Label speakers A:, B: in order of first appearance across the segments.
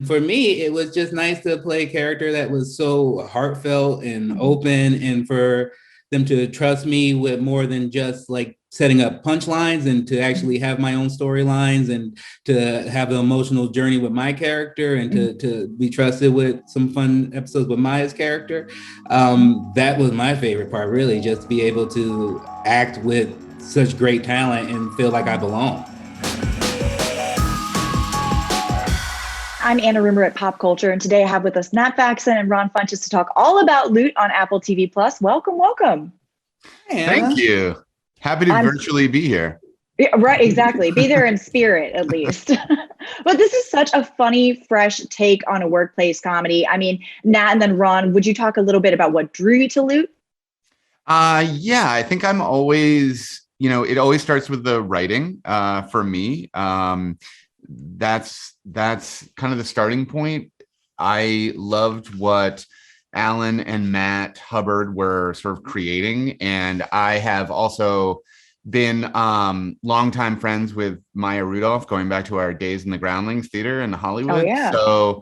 A: For me, it was just nice to play a character that was so heartfelt and open, and for them to trust me with more than just like setting up punchlines, and to actually have my own storylines, and to have an emotional journey with my character, and to be trusted with some fun episodes with Maya's character. That was my favorite part, really, just to be able to act with such great talent and feel like I belong.
B: I'm Anna Rumor at PopCulture, and today I have with us Nat Faxon and Ron Funches to talk all about Loot on Apple TV Plus. Welcome, welcome.
A: Hey,
C: thank you. Happy to virtually be here.
B: Yeah, right, exactly. Be there in spirit, at least. But this is such a funny, fresh take on a workplace comedy. I mean, Nat and then Ron, would you talk a little bit about what drew you to Loot?
C: Yeah, I think I'm always, it always starts with the writing for me. That's kind of the starting point. I loved what Alan and Matt Hubbard were sort of creating, and I have also been longtime friends with Maya Rudolph, going back to our days in the Groundlings Theater in Hollywood.
B: Oh, yeah.
C: So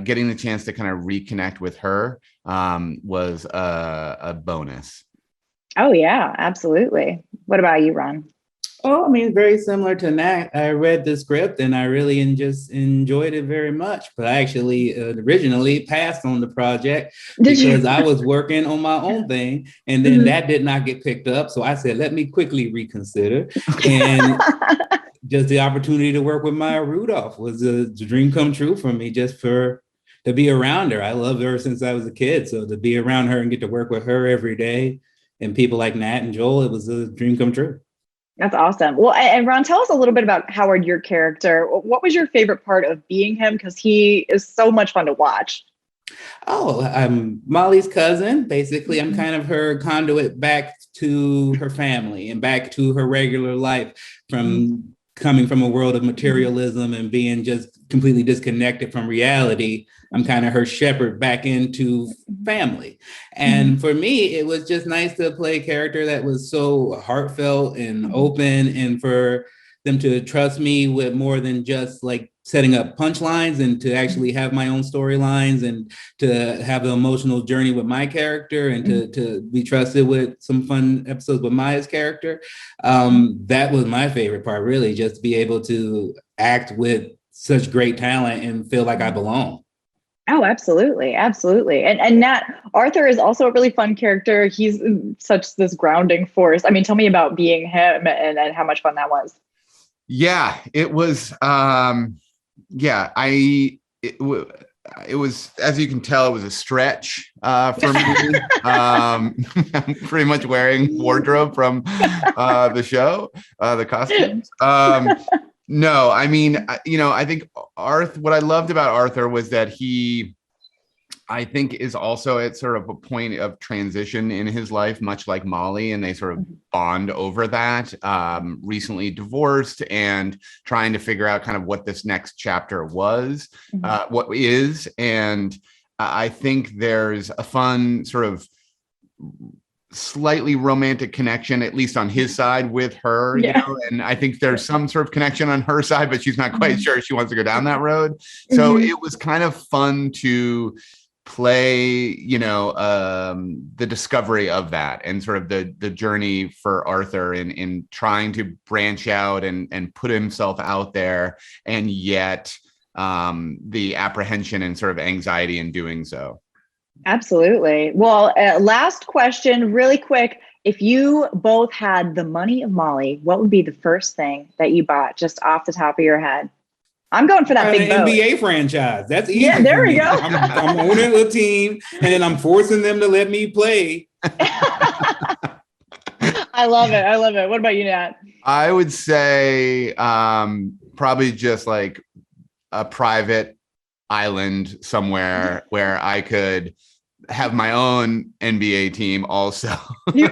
C: getting the chance to kind of reconnect with her was a bonus.
B: Oh, yeah, absolutely. What about you, Ron?
A: Oh, I mean, very similar to Nat. I read the script and I really just enjoyed it very much. But I actually originally passed on the project because I was working on my own thing, and then that did not get picked up. So I said, let me quickly reconsider. And just the opportunity to work with Maya Rudolph was a dream come true for me, just to be around her. I loved her since I was a kid. So to be around her and get to work with her every day, and people like Nat and Joel, it was a dream come true.
B: That's awesome. Well, and Ron, tell us a little bit about Howard, your character. What was your favorite part of being him? Because he is so much fun to watch.
A: Oh, I'm Molly's cousin. Basically, I'm kind of her conduit back to her family and back to her regular life, from coming from a world of materialism and being just completely disconnected from reality. I'm kind of her shepherd back into family. And for me, it was just nice to play a character that was so heartfelt and open, and for them to trust me with more than just like setting up punchlines, and to actually have my own storylines, and to have an emotional journey with my character, and to be trusted with some fun episodes with Maya's character. That was my favorite part, really, just to be able to act with such great talent and feel like I belong.
B: Oh, absolutely. Absolutely. And Nat, Arthur is also a really fun character. He's such this grounding force. I mean, tell me about being him and how much fun that was.
C: Yeah, it was. It was, as you can tell, it was a stretch for me. I'm pretty much wearing wardrobe from the show, the costumes. No, I mean, I think what I loved about Arthur was that he, I think, is also at sort of a point of transition in his life, much like Molly, and they sort of bond over that. Recently divorced and trying to figure out kind of what this next chapter was, what is. And I think there's a fun sort of slightly romantic connection, at least on his side, with her, and I think there's some sort of connection on her side, but she's not quite sure she wants to go down that road. So it was kind of fun to play, the discovery of that, and sort of the journey for Arthur in trying to branch out and put himself out there, and yet the apprehension and sort of anxiety in doing so.
B: Absolutely. Well, last question, really quick. If you both had the money of Molly, what would be the first thing that you bought, just off the top of your head? I'm going for that big boat.
A: NBA franchise. That's easy.
B: Yeah, there we go.
A: I'm owning a team, and then I'm forcing them to let me play.
B: I love it. I love it. What about you, Nat?
C: I would say probably just like a private island somewhere where I could have my own NBA team also. You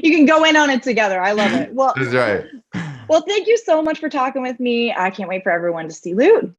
B: can go in on it together. I love it. Well,
C: that's right.
B: Well, thank you so much for talking with me. I can't wait for everyone to see Loot.